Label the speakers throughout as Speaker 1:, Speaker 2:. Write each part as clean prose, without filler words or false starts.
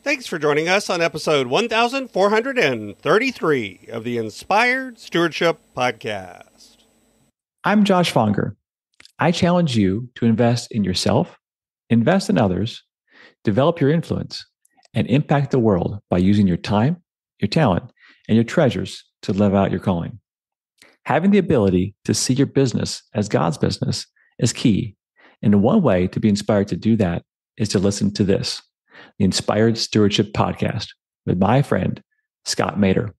Speaker 1: Thanks for joining us on episode 1433 of the Inspired Stewardship Podcast.
Speaker 2: I'm Josh Fonger. I challenge you to invest in yourself, invest in others, develop your influence, and impact the world by using your time, your talent, and your treasures to live out your calling. Having the ability to see your business as God's business is key. And one way to be inspired to do that is to listen to this, the Inspired Stewardship Podcast with my friend, Scott Mater.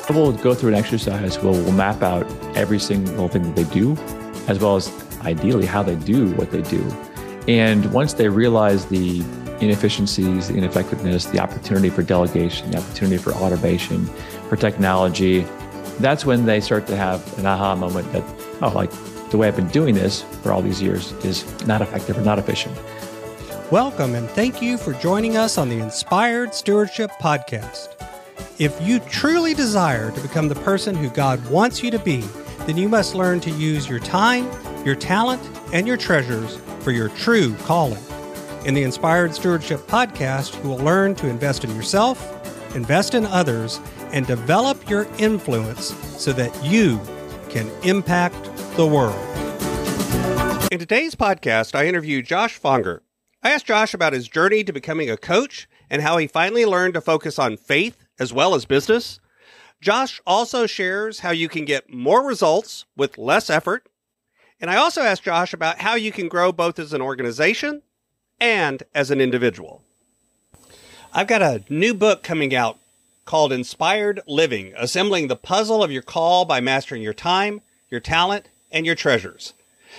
Speaker 2: We'll go through an exercise where we'll map out every single thing that they do, as well as ideally how they do what they do. And once they realize the inefficiencies, the ineffectiveness, the opportunity for delegation, the opportunity for automation, for technology, that's when they start to have an aha moment that, the way I've been doing this for all these years is not effective or not efficient.
Speaker 3: Welcome and thank you for joining us on the Inspired Stewardship Podcast. If you truly desire to become the person who God wants you to be, then you must learn to use your time, your talent, and your treasures for your true calling. In the Inspired Stewardship Podcast, you will learn to invest in yourself, invest in others, and develop your influence so that you can impact the world.
Speaker 1: In today's podcast, I interview Josh Fonger. I asked Josh about his journey to becoming a coach and how he finally learned to focus on faith as well as business. Josh also shares how you can get more results with less effort. And I also asked Josh about how you can grow both as an organization and as an individual. I've got a new book coming out called Inspired Living, Assembling the Puzzle of Your Call by Mastering Your Time, Your Talent, and Your Treasures.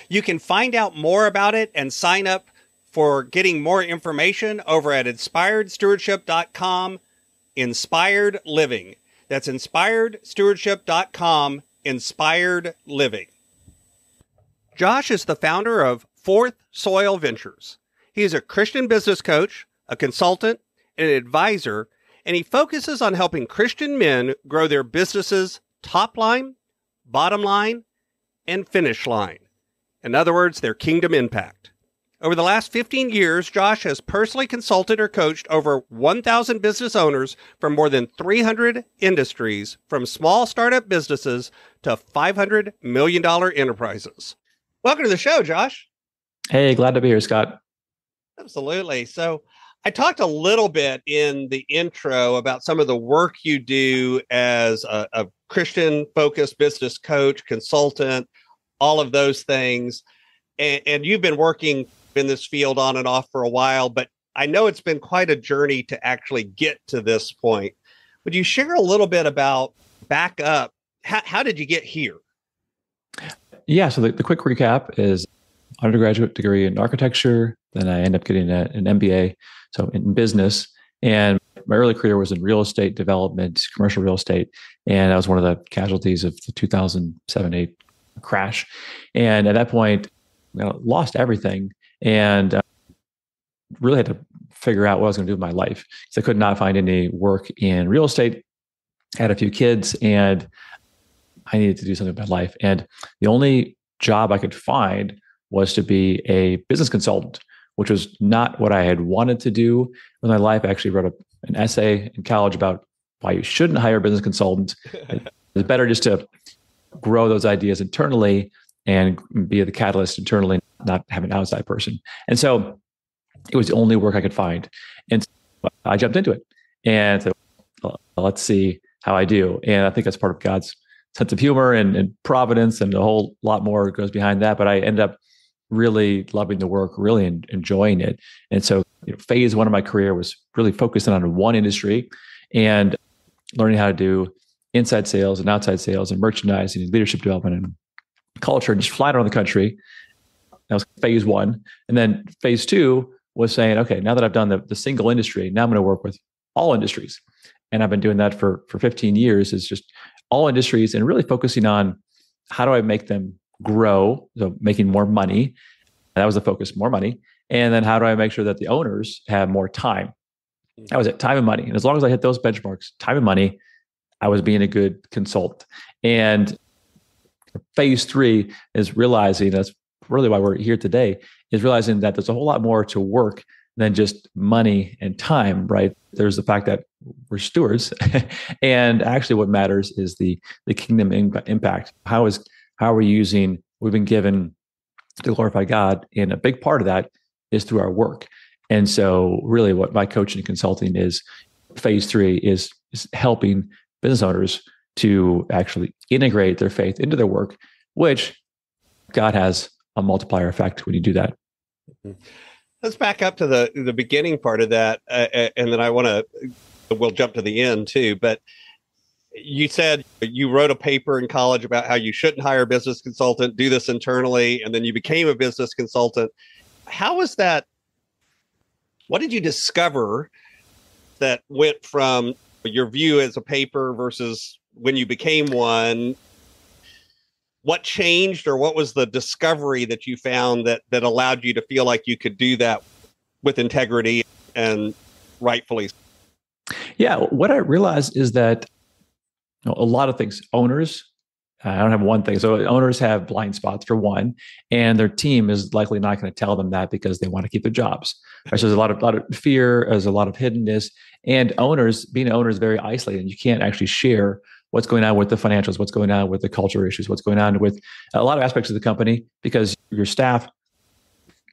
Speaker 1: You can find out more about it and sign up for getting more information over at inspiredstewardship.com, Inspired Living. That's inspiredstewardship.com, Inspired Living. Josh is the founder of Fourth Soil Ventures. He is a Christian business coach, a consultant, and an advisor, and he focuses on helping Christian men grow their businesses' top line, bottom line, and finish line. In other words, their kingdom impact. Over the last 15 years, Josh has personally consulted or coached over 1,000 business owners from more than 300 industries, from small startup businesses to $500 million enterprises. Welcome to the show, Josh.
Speaker 2: Hey, glad to be here, Scott.
Speaker 1: Absolutely. So I talked a little bit in the intro about some of the work you do as a Christian-focused business coach, consultant, all of those things. And you've been working in this field on and off for a while, but I know it's been quite a journey to actually get to this point. Would you share a little bit about back up? How did you get here?
Speaker 2: Yeah, so the quick recap is undergraduate degree in architecture. Then I ended up getting an MBA, so in business. And my early career was in real estate development, commercial real estate. And I was one of the casualties of the 2007-8 crash. And at that point, lost everything and really had to figure out what I was going to do with my life because I could not find any work in real estate. I had a few kids and I needed to do something with my life. And the only job I could find was to be a business consultant, which was not what I had wanted to do with my life. I actually wrote an essay in college about why you shouldn't hire a business consultant. It's better just to grow those ideas internally and be the catalyst internally, not have an outside person. And so it was the only work I could find. And so I jumped into it and said, well, let's see how I do. And I think that's part of God's sense of humor and providence and a whole lot more goes behind that. But I ended up really loving the work, really enjoying it. And so phase one of my career was really focusing on one industry and learning how to do inside sales and outside sales and merchandising and leadership development and culture and just flying around the country. That was phase one. And then phase two was saying, okay, now that I've done the single industry, now I'm going to work with all industries. And I've been doing that for 15 years. It's just all industries and really focusing on how do I make them grow, so making more money. That was the focus, more money. And then how do I make sure that the owners have more time? That was it, time and money. And as long as I hit those benchmarks, time and money, I was being a good consultant. And phase three is realizing, that's really why we're here today, is realizing that there's a whole lot more to work than just money and time, right? There's the fact that we're stewards, and actually, what matters is the kingdom impact. How are we using what we've been given to glorify God? And a big part of that is through our work. And so, really, what my coaching and consulting is, phase 3 is helping business owners to actually integrate their faith into their work, which God has a multiplier effect when you do that.
Speaker 1: Let's back up to the beginning part of that, and then we'll jump to the end too. But you said you wrote a paper in college about how you shouldn't hire a business consultant, do this internally, and then you became a business consultant. How was that? What did you discover that went from your view as a paper versus when you became one? What changed, or what was the discovery that you found that allowed you to feel like you could do that with integrity and rightfully?
Speaker 2: Yeah, what I realized is that a lot of things, owners, I don't have one thing. So owners have blind spots for one, and their team is likely not going to tell them that because they want to keep their jobs. Right? So there's a lot of fear, there's a lot of hiddenness, and being an owner is very isolated. You can't actually share what's going on with the financials, what's going on with the culture issues, what's going on with a lot of aspects of the company, because your staff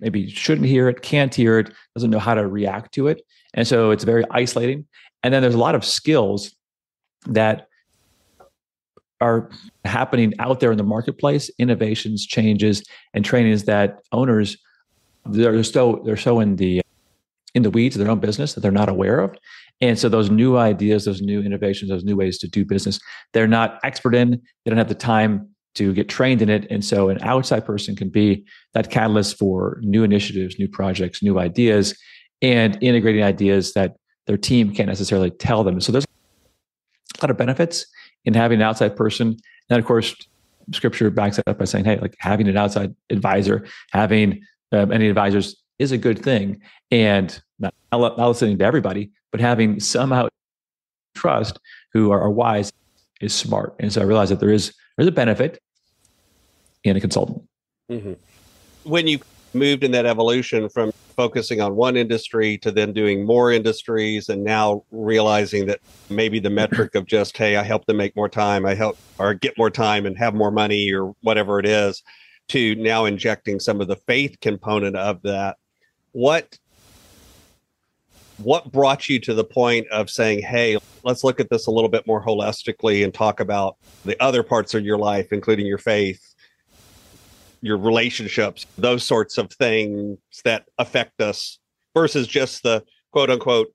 Speaker 2: maybe shouldn't hear it, can't hear it, doesn't know how to react to it. And so it's very isolating. And then there's a lot of skills that are happening out there in the marketplace, innovations, changes, and trainings that owners, they're so in the weeds of their own business that they're not aware of. And so those new ideas, those new innovations, those new ways to do business, they're not expert in, they don't have the time to get trained in it. And so an outside person can be that catalyst for new initiatives, new projects, new ideas, and integrating ideas that their team can't necessarily tell them. So there's a lot of benefits in having an outside person. And of course, scripture backs it up by saying, hey, like having an outside advisor, having any advisors is a good thing. And not listening to everybody, but having some out trust who are wise is smart. And so I realized that there's a benefit in a consultant.
Speaker 1: Mm-hmm. When you moved in that evolution from focusing on one industry to then doing more industries, and now realizing that maybe the metric of just, hey, I help them make more time, I help or get more time and have more money or whatever it is, to now injecting some of the faith component of that. What brought you to the point of saying, hey, let's look at this a little bit more holistically and talk about the other parts of your life, including your faith, your relationships, those sorts of things that affect us, versus just the quote unquote,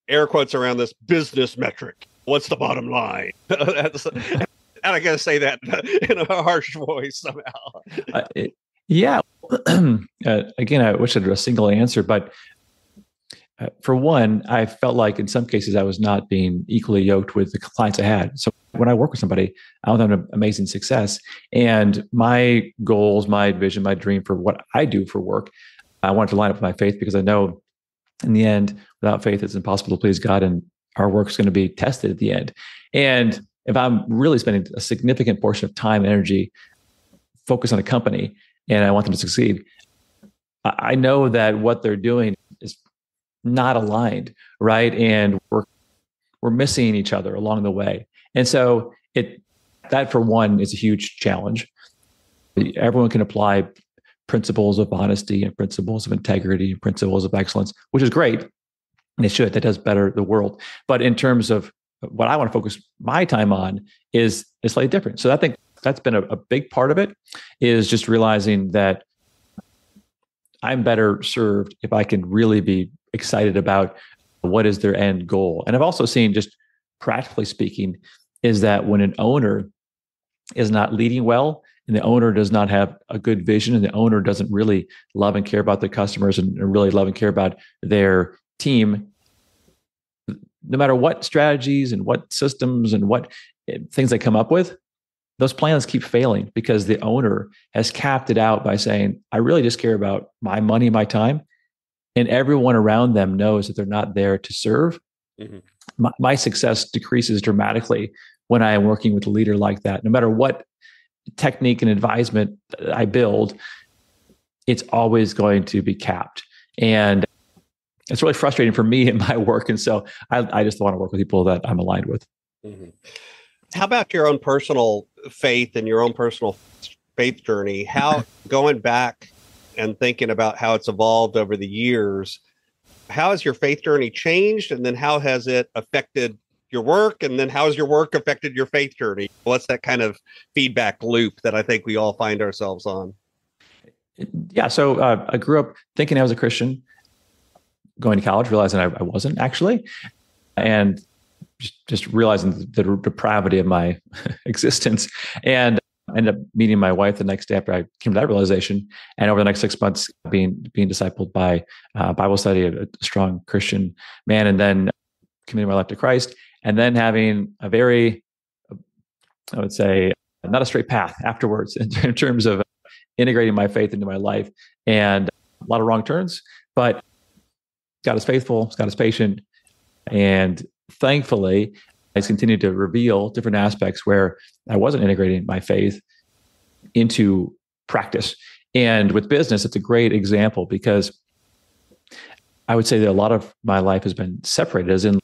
Speaker 1: air quotes around this, business metric. What's the bottom line? And I got to say that in a harsh voice somehow.
Speaker 2: Yeah. Again, I wish I had a single answer, but for one, I felt like in some cases I was not being equally yoked with the clients I had. So when I work with somebody, I want them to have amazing success. And my goals, my vision, my dream for what I do for work, I want to line up with my faith, because I know in the end, without faith, it's impossible to please God, and our work is going to be tested at the end. And if I'm really spending a significant portion of time and energy focused on a company and I want them to succeed, I know that what they're doing is not aligned, right? And we're missing each other along the way. And so that for one is a huge challenge. Everyone can apply principles of honesty and principles of integrity and principles of excellence, which is great. And it should. That does better the world. But in terms of what I want to focus my time on is slightly different. So I think that's been a big part of it, is just realizing that I'm better served if I can really be excited about what is their end goal. And I've also seen, just practically speaking, is that when an owner is not leading well, and the owner does not have a good vision, and the owner doesn't really love and care about their customers and really love and care about their team, no matter what strategies and what systems and what things they come up with, those plans keep failing because the owner has capped it out by saying, I really just care about my money, my time. And everyone around them knows that they're not there to serve. Mm-hmm. My success decreases dramatically when I am working with a leader like that. No matter what technique and advisement I build, it's always going to be capped. And it's really frustrating for me in my work. And so I just want to work with people that I'm aligned with.
Speaker 1: Mm-hmm. How about your own personal faith and your own personal faith journey? How, going back and thinking about how it's evolved over the years, how has your faith journey changed? And then how has it affected your work? And then how has your work affected your faith journey? What's that kind of feedback loop that I think we all find ourselves on?
Speaker 2: Yeah. So I grew up thinking I was a Christian, going to college, realizing I wasn't actually, and just realizing the depravity of my existence. And I ended up meeting my wife the next day after I came to that realization. And over the next 6 months, being discipled by Bible study, a strong Christian man, and then committing my life to Christ, and then having a very, I would say, not a straight path afterwards in terms of integrating my faith into my life, and a lot of wrong turns. But God is faithful, God is patient, and thankfully, He's continued to reveal different aspects where I wasn't integrating my faith into practice. And with business, it's a great example because I would say that a lot of my life has been separated, as in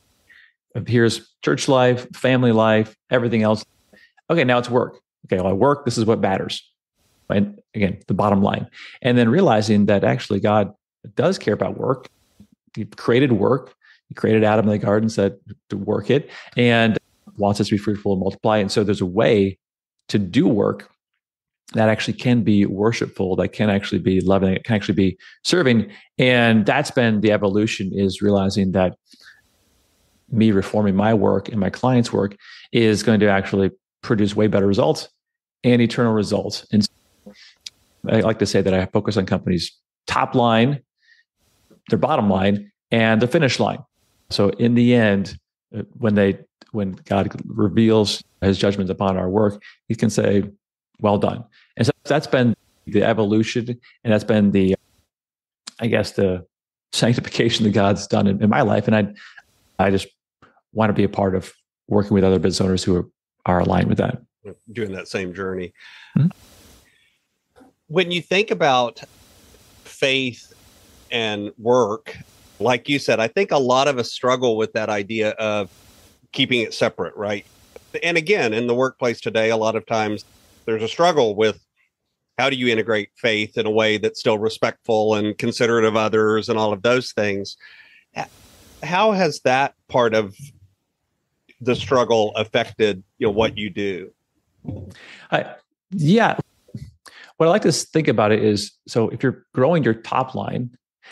Speaker 2: here's church life, family life, everything else. Okay, now it's work. Okay, well, I work, this is what matters. And again, the bottom line. And then realizing that actually God does care about work. He created work. He created Adam in the garden, said to work it, and wants us to be fruitful and multiply. And so there's a way to do work that actually can be worshipful, that can actually be loving, it can actually be serving. And that's been the evolution, is realizing that me reforming my work and my clients' work is going to actually produce way better results and eternal results. And so I like to say that I focus on companies' top line, their bottom line, and the finish line. So in the end, when God reveals His judgment upon our work, He can say, "Well done." And so that's been the evolution, and that's been the sanctification that God's done in my life. And I just want to be a part of working with other business owners who are aligned with that,
Speaker 1: doing that same journey.
Speaker 2: Mm-hmm.
Speaker 1: When you think about faith and work, like you said, I think a lot of us struggle with that idea of keeping it separate, right? And again, in the workplace today, a lot of times there's a struggle with how do you integrate faith in a way that's still respectful and considerate of others and all of those things. How has that part of the struggle affected what you do?
Speaker 2: Yeah. What I like to think about it is, so if you're growing your top line,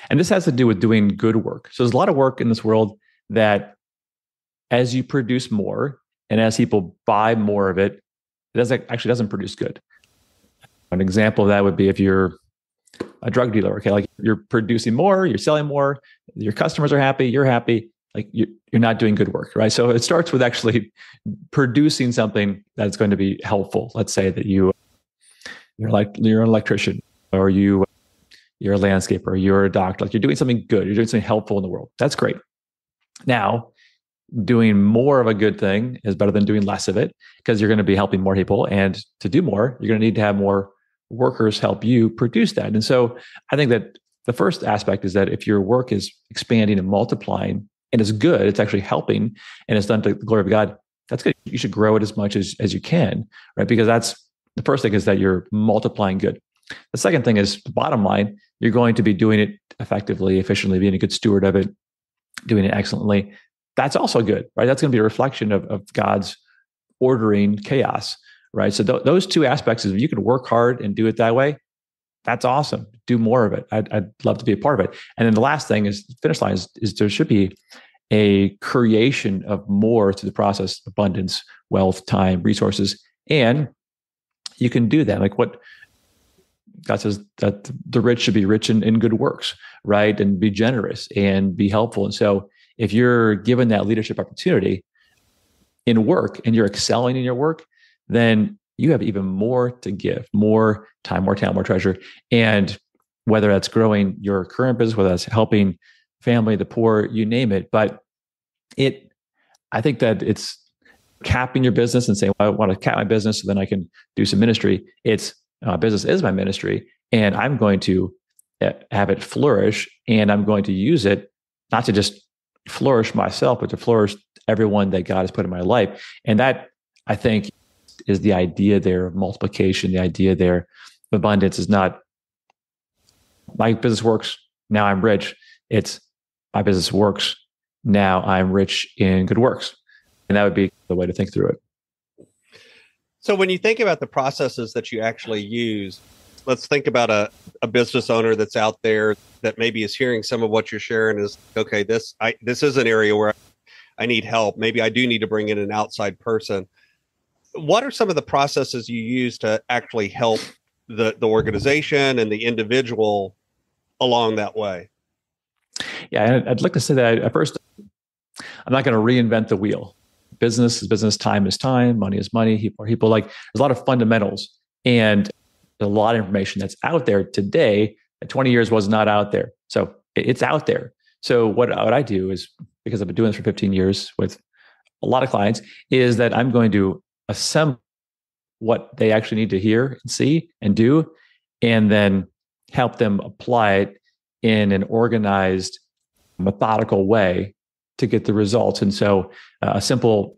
Speaker 2: and this has to do with doing good work. So there's a lot of work in this world that as you produce more and as people buy more of it, it doesn't produce good. An example of that would be if you're a drug dealer, okay, like you're producing more, you're selling more, your customers are happy, you're happy, like you're not doing good work, right? So it starts with actually producing something that's going to be helpful. Let's say that you're an electrician, or you're a landscaper, you're a doctor, like you're doing something good, you're doing something helpful in the world. That's great. Now, doing more of a good thing is better than doing less of it, because you're going to be helping more people. And to do more, you're going to need to have more workers help you produce that. And so I think that the first aspect is that if your work is expanding and multiplying and it's good, it's actually helping, and it's done to the glory of God, that's good. You should grow it as much as you can, right? Because that's the first thing, is that you're multiplying good. The second thing is the bottom line. You're going to be doing it effectively, efficiently, being a good steward of it, doing it excellently. That's also good, right? That's going to be a reflection of God's ordering chaos, right? So those two aspects, is if you can work hard and do it that way, that's awesome. Do more of it. I'd love to be a part of it. And then the last thing is, finish line, is there should be a creation of more through the process: abundance, wealth, time, resources. And you can do that. Like what God says, that the rich should be rich in good works, right? And be generous and be helpful. And so if you're given that leadership opportunity in work and you're excelling in your work, then you have even more to give: more time, more talent, more treasure. And whether that's growing your current business, whether that's helping family, the poor, you name it. But I think that it's capping your business and saying, well, I want to cap my business so then I can do some ministry. It's business is my ministry, and I'm going to have it flourish, and I'm going to use it not to just flourish myself, but to flourish everyone that God has put in my life. And that, I think, is the idea there of multiplication. The idea there of abundance is not my business works, now I'm rich. It's my business works, now I'm rich in good works. And that would be the way to think through it.
Speaker 1: So when you think about the processes that you actually use, let's think about a business owner that's out there that maybe is hearing some of what you're sharing is, okay, this is an area where I need help. Maybe I do need to bring in an outside person. What are some of the processes you use to actually help the organization and the individual along that way?
Speaker 2: Yeah, I'd like to say that at first, I'm not going to reinvent the wheel. Business is business, time is time, money is money, people are people. Like, there's a lot of fundamentals and a lot of information that's out there today that 20 years was not out there. So it's out there. So what I do is, because I've been doing this for 15 years with a lot of clients, is that I'm going to assemble what they actually need to hear and see and do, and then help them apply it in an organized, methodical way to get the results. And so a simple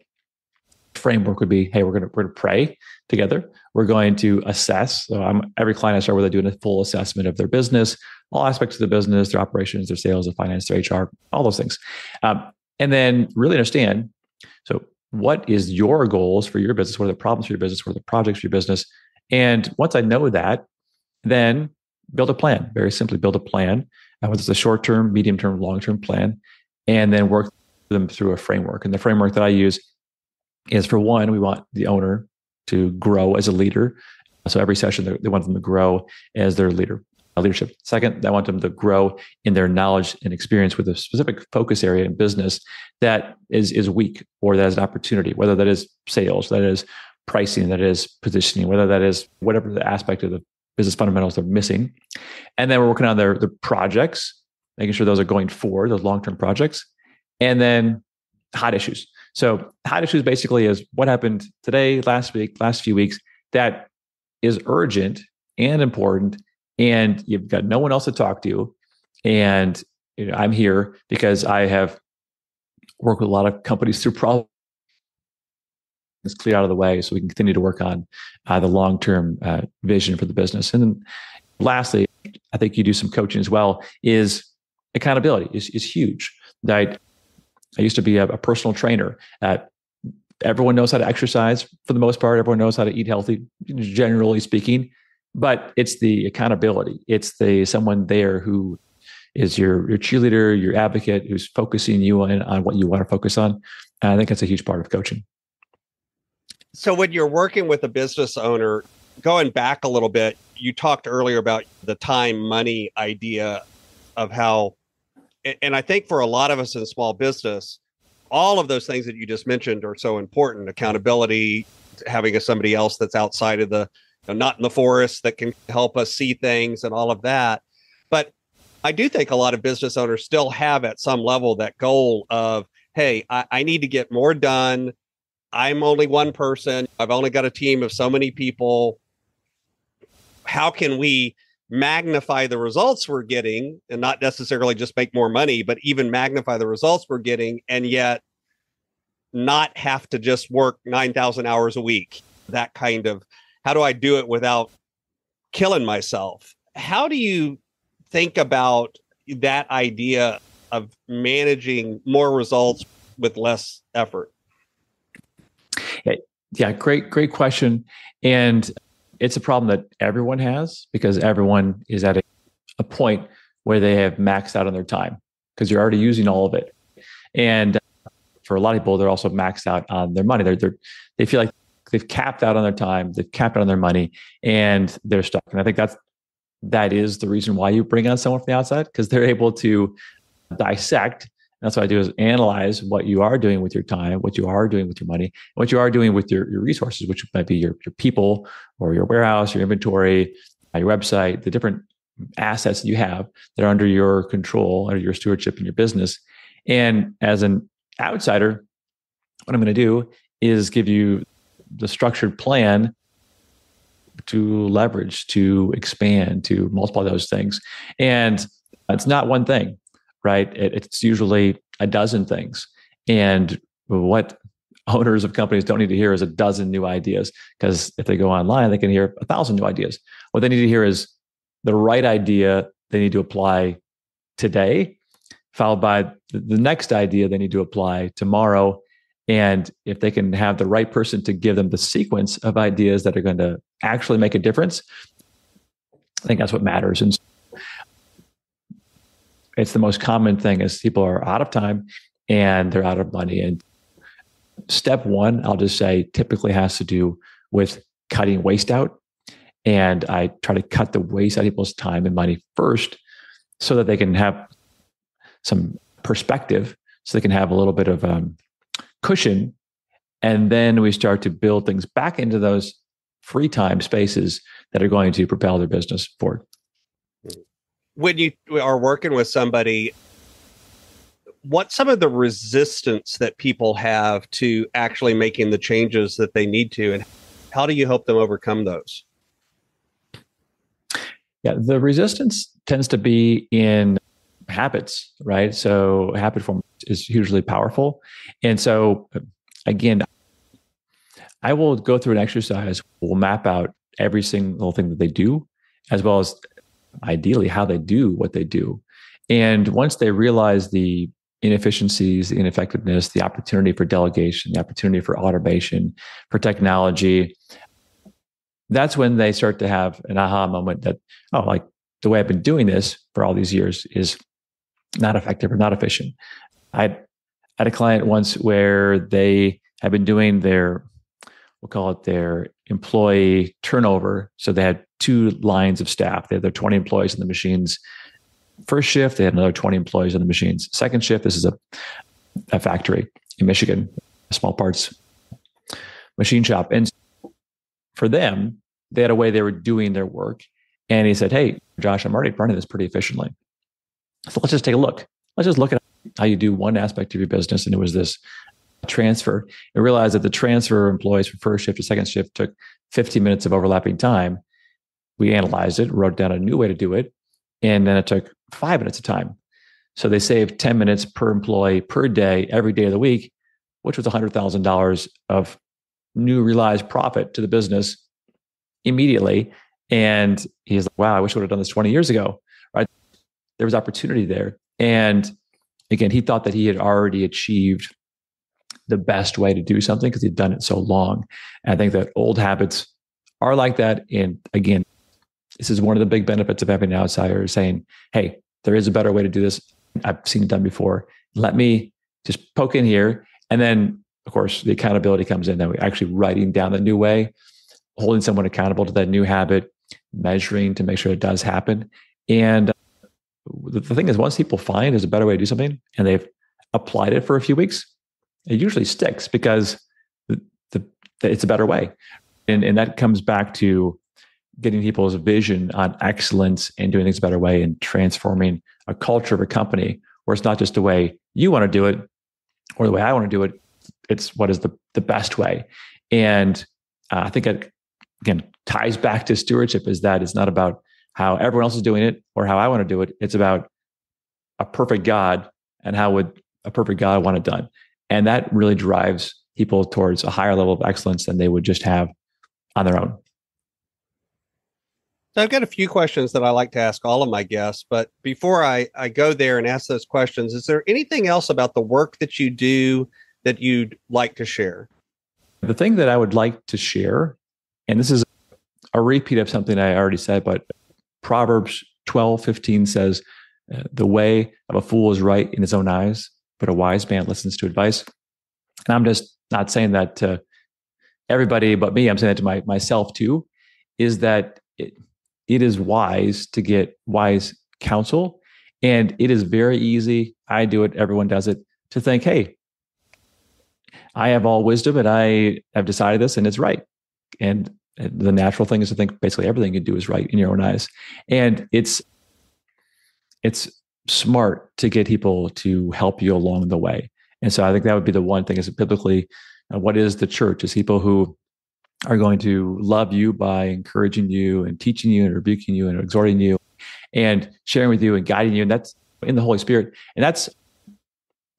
Speaker 2: framework would be, hey, we're going to pray together. We're going to assess. So every client I start with, I do a full assessment of their business, all aspects of the business, their operations, their sales, their finance, their HR, all those things. And then really understand, so what is your goals for your business? What are the problems for your business? What are the projects for your business? And once I know that, then build a plan. Very simply, build a plan, whether it's a short-term, medium-term, long-term plan, and then work them through a framework. And the framework that I use is, for one, we want the owner to grow as a leader. So every session, they want them to grow as their leadership. Second, I want them to grow in their knowledge and experience with a specific focus area in business that is weak, or that is an opportunity, whether that is sales, that is pricing, that is positioning, whether that is whatever the aspect of the business fundamentals they're missing. And then we're working on their projects, making sure those are going forward, those long-term projects. And then hot issues. So hot issues basically is what happened today, last week, last few weeks, that is urgent and important, and you've got no one else to talk to. And I'm here because I have worked with a lot of companies through problems. It's cleared out of the way so we can continue to work on the long-term vision for the business. And then lastly, I think you do some coaching as well, is accountability is huge. I used to be a personal trainer. Everyone knows how to exercise for the most part. Everyone knows how to eat healthy, generally speaking. But it's the accountability. It's someone there who is your cheerleader, your advocate, who's focusing you on what you want to focus on. And I think that's a huge part of coaching.
Speaker 1: So when you're working with a business owner, going back a little bit, you talked earlier about the time money idea of how, and I think for a lot of us in small business, all of those things that you just mentioned are so important. Accountability, having somebody else that's outside of not in the forest, that can help us see things and all of that. But I do think a lot of business owners still have at some level that goal of, hey, I need to get more done. I'm only one person. I've only got a team of so many people. How can we magnify the results we're getting, and not necessarily just make more money, but even magnify the results we're getting, and yet not have to just work 9,000 hours a week? That kind of, how do I do it without killing myself? How do you think about that idea of managing more results with less effort?
Speaker 2: Yeah, great question. And it's a problem that everyone has, because everyone is at a point where they have maxed out on their time, because you're already using all of it. And for a lot of people, they're also maxed out on their money. They feel like they've capped out on their time, they've capped out on their money, and they're stuck. And I think that is the reason why you bring on someone from the outside, because they're able to dissect. That's what I do, is analyze what you are doing with your time, what you are doing with your money, what you are doing with your resources, which might be your people or your warehouse, your inventory, your website, the different assets that you have that are under your control, under your stewardship in your business. And as an outsider, what I'm going to do is give you the structured plan to leverage, to expand, to multiply those things. And it's not one thing, right? It's usually a dozen things. And what owners of companies don't need to hear is a dozen new ideas, because if they go online, they can hear 1,000 new ideas. What they need to hear is the right idea they need to apply today, followed by the next idea they need to apply tomorrow. And if they can have the right person to give them the sequence of ideas that are going to actually make a difference, I think that's what matters. And it's the most common thing is people are out of time and they're out of money. And step one, I'll just say, typically has to do with cutting waste out. And I try to cut the waste out of people's time and money first so that they can have some perspective, so they can have a little bit of cushion. And then we start to build things back into those free time spaces that are going to propel their business forward.
Speaker 1: When you are working with somebody, what's some of the resistance that people have to actually making the changes that they need to, and how do you help them overcome those?
Speaker 2: Yeah, the resistance tends to be in habits, right? So habit form is hugely powerful. And so again, I will go through an exercise, we'll map out every single thing that they do, as well as ideally how they do what they do. And once they realize the inefficiencies, the ineffectiveness, the opportunity for delegation, the opportunity for automation, for technology, that's when they start to have an aha moment that, oh, like the way I've been doing this for all these years is not effective or not efficient. I had a client once where they have been doing their, we'll call it their employee turnover. So they had 2 lines of staff. They had their 20 employees in the machines. First shift, they had another 20 employees in the machines. Second shift, this is a factory in Michigan, a small parts machine shop. And for them, they had a way they were doing their work. And he said, hey, Josh, I'm already running this pretty efficiently. So let's just take a look. Let's just look at how you do one aspect of your business. And it was this transfer. And realized that the transfer of employees from first shift to second shift took 15 minutes of overlapping time. We analyzed it, wrote down a new way to do it. And then it took 5 minutes of time. So they saved 10 minutes per employee per day, every day of the week, which was $100,000 of new realized profit to the business immediately. And he's like, wow, I wish I would have done this 20 years ago, right? There was opportunity there. And again, he thought that he had already achieved the best way to do something because he'd done it so long. And I think that old habits are like that. And again, this is one of the big benefits of having an outsider saying, hey, there is a better way to do this. I've seen it done before. Let me just poke in here. And then, of course, the accountability comes in that we're actually writing down the new way, holding someone accountable to that new habit, measuring to make sure it does happen. And the thing is, once people find there's a better way to do something and they've applied it for a few weeks, it usually sticks because it's a better way. And that comes back to getting people's vision on excellence and doing things a better way and transforming a culture of a company where it's not just the way you want to do it or the way I want to do it. It's what is the best way. And I think it, again, ties back to stewardship, is that it's not about how everyone else is doing it or how I want to do it. It's about a perfect God and how would a perfect God want it done. And that really drives people towards a higher level of excellence than they would just have on their own.
Speaker 1: So I've got a few questions that I like to ask all of my guests, but before I go there and ask those questions, is there anything else about the work that you do that you'd like to share?
Speaker 2: The thing that I would like to share, and this is a repeat of something I already said, but Proverbs 12:15 says, the way of a fool is right in his own eyes, but a wise man listens to advice. And I'm just not saying that to everybody but me. I'm saying that to myself too, is that it is wise to get wise counsel. And it is very easy. I do it. Everyone does it, to think, hey, I have all wisdom and I have decided this and it's right. And the natural thing is to think basically everything you do is right in your own eyes. And it's smart to get people to help you along the way. And so I think that would be the one thing, is biblically, what is the church? Is people who are going to love you by encouraging you and teaching you and rebuking you and exhorting you and sharing with you and guiding you. And in the Holy Spirit. And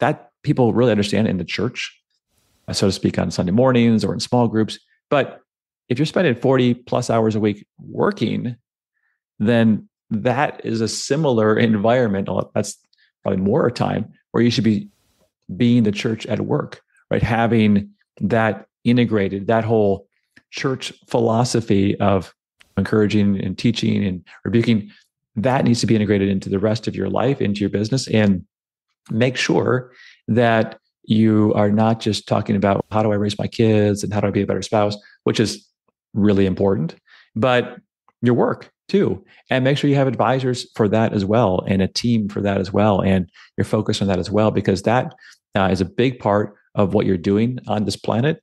Speaker 2: that people really understand in the church, so to speak, on Sunday mornings or in small groups. But if you're spending 40 plus hours a week working, then that is a similar environment. That's probably more time where you should be being the church at work, right? Having that integrated, that whole church philosophy of encouraging and teaching and rebuking, that needs to be integrated into the rest of your life, into your business, and make sure that you are not just talking about how do I raise my kids and how do I be a better spouse, which is really important, but your work too. And make sure you have advisors for that as well, and a team for that as well. And you're focused on that as well, because that is a big part of what you're doing on this planet.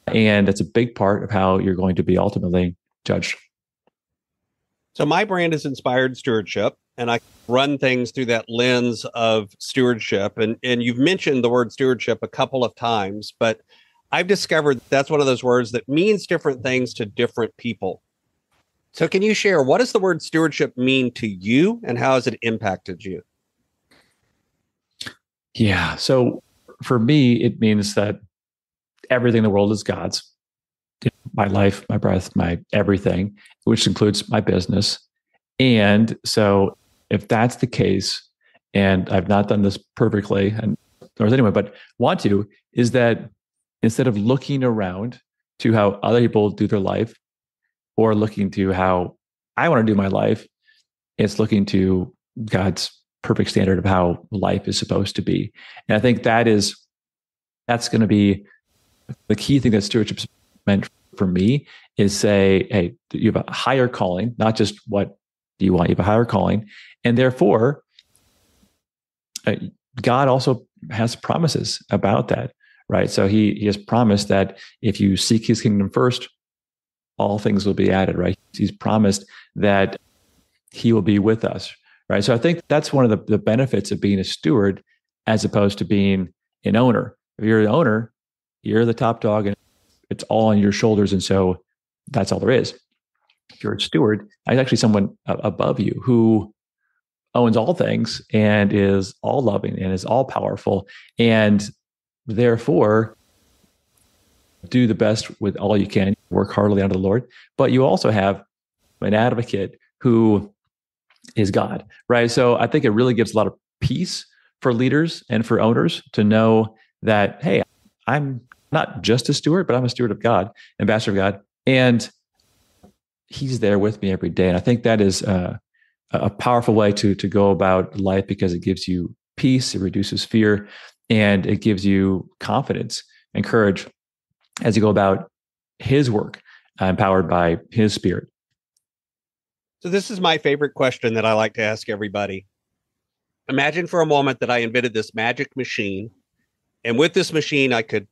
Speaker 2: And it's a big part of how you're going to be ultimately judged.
Speaker 1: So my brand is Inspired Stewardship, and I run things through that lens of stewardship. And you've mentioned the word stewardship a couple of times, but I've discovered that's one of those words that means different things to different people. So can you share, what does the word stewardship mean to you, and how has it impacted you?
Speaker 2: Yeah. So for me, it means that everything in the world is God's. My life, my breath, my everything, which includes my business. And so if that's the case, and I've not done this perfectly, and nor is anyone, but want to, is that instead of looking around to how other people do their life, or looking to how I want to do my life, it's looking to God's perfect standard of how life is supposed to be. And I think that's going to be the key thing that stewardship's meant for me, is say, hey, you have a higher calling, not just what do you want, you have a higher calling. And therefore, God also has promises about that, right? So he has promised that if you seek his kingdom first, all things will be added, right? He's promised that he will be with us, right? So I think that's one of the benefits of being a steward as opposed to being an owner. If you're an owner, you're the top dog and it's all on your shoulders. And so that's all there is. If you're a steward, there's actually someone above you who owns all things and is all loving and is all powerful, and therefore do the best with all you can, work heartily unto the Lord. But you also have an advocate who is God, right? So I think it really gives a lot of peace for leaders and for owners to know that, hey, I'm not just a steward, but I'm a steward of God, ambassador of God, and he's there with me every day. And I think that is a powerful way to go about life, because it gives you peace, it reduces fear, and it gives you confidence and courage as you go about his work, empowered by his Spirit.
Speaker 1: So this is my favorite question that I like to ask everybody. Imagine for a moment that I invented this magic machine, and with this machine, I could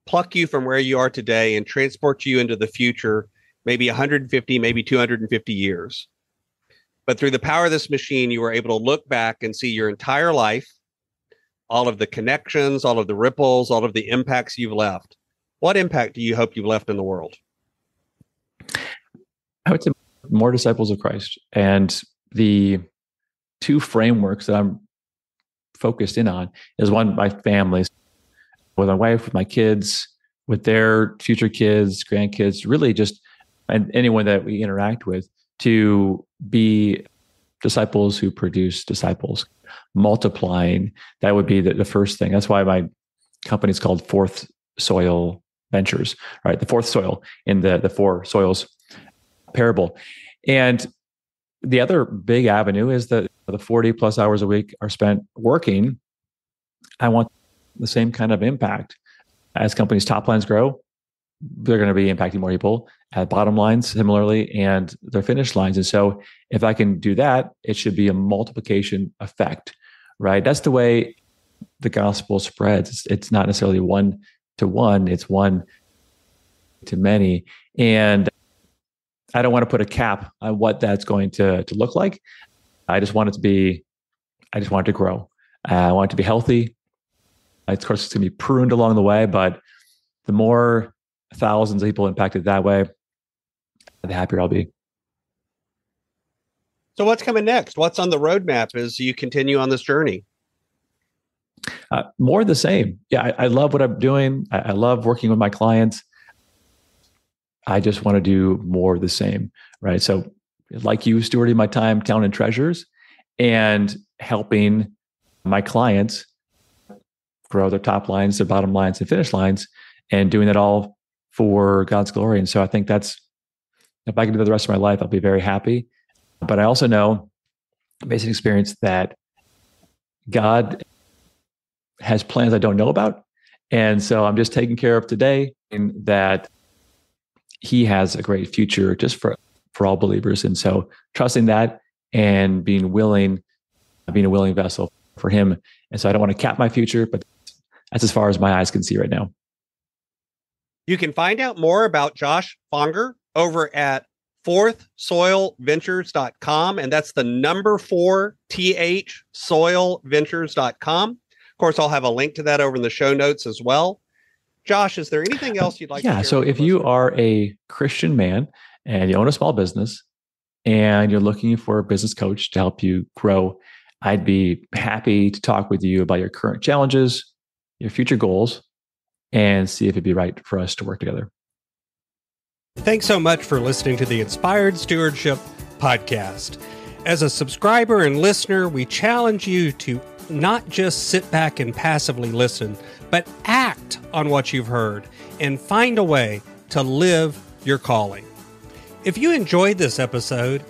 Speaker 1: pluck you from where you are today and transport you into the future, maybe 150, maybe 250 years. But through the power of this machine, you were able to look back and see your entire life, all of the connections, all of the ripples, all of the impacts you've left. What impact do you hope you've left in the world?
Speaker 2: I would say more disciples of Christ. And the two frameworks that I'm focused in on is one, my family, with my wife, with my kids, with their future kids, grandkids, really just and anyone that we interact with, to be disciples who produce disciples, multiplying. That would be the first thing. That's why my company is called Fourth Soil Ventures, right? The fourth soil in the four soils parable. And the other big avenue is that the 40 plus hours a week are spent working. I want the same kind of impact. As companies' top lines grow, they're going to be impacting more people at bottom lines similarly, and their finish lines. And so if I can do that, it should be a multiplication effect, right? That's the way the gospel spreads. It's not necessarily one to one, it's one to many. And I don't want to put a cap on what that's going to look like. I just want it to grow. I want it to be healthy. Of course, it's going to be pruned along the way, but the more thousands of people impacted that way, the happier I'll be.
Speaker 1: So what's coming next? What's on the roadmap as you continue on this journey?
Speaker 2: More of the same. Yeah, I love what I'm doing. I love working with my clients. I just want to do more of the same, right? So like you, stewarding my time, talent, and treasures, and helping my clients grow their top lines, their bottom lines, and finish lines, and doing it all for God's glory. And so I think that's, if I can do that the rest of my life, I'll be very happy. But I also know, based on experience, that God has plans I don't know about. And so I'm just taking care of today, and that He has a great future just for all believers. And so trusting that and being a willing vessel for Him. And so I don't want to cap my future, but that's as far as my eyes can see right now.
Speaker 1: You can find out more about Josh Fonger over at fourthsoilventures.com. And that's the number 4th soilventures.com. Of course, I'll have a link to that over in the show notes as well. Josh, is there anything else you'd like to share?
Speaker 2: Yeah. So if you are a Christian man and you own a small business and you're looking for a business coach to help you grow, I'd be happy to talk with you about your current challenges, your future goals, and see if it'd be right for us to work together.
Speaker 3: Thanks so much for listening to the Inspired Stewardship Podcast. As a subscriber and listener, we challenge you to not just sit back and passively listen, but act on what you've heard and find a way to live your calling. If you enjoyed this episode,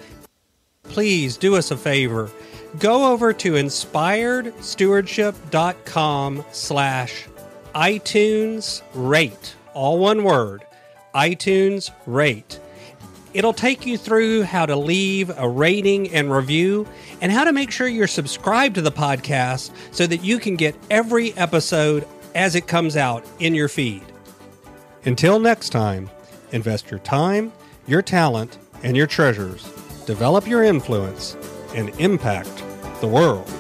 Speaker 3: please do us a favor. Go over to inspiredstewardship.com/iTunes rate, all one word, iTunes rate. It'll take you through how to leave a rating and review and how to make sure you're subscribed to the podcast so that you can get every episode as it comes out in your feed. Until next time, invest your time, your talent, and your treasures. Develop your influence and impact the world.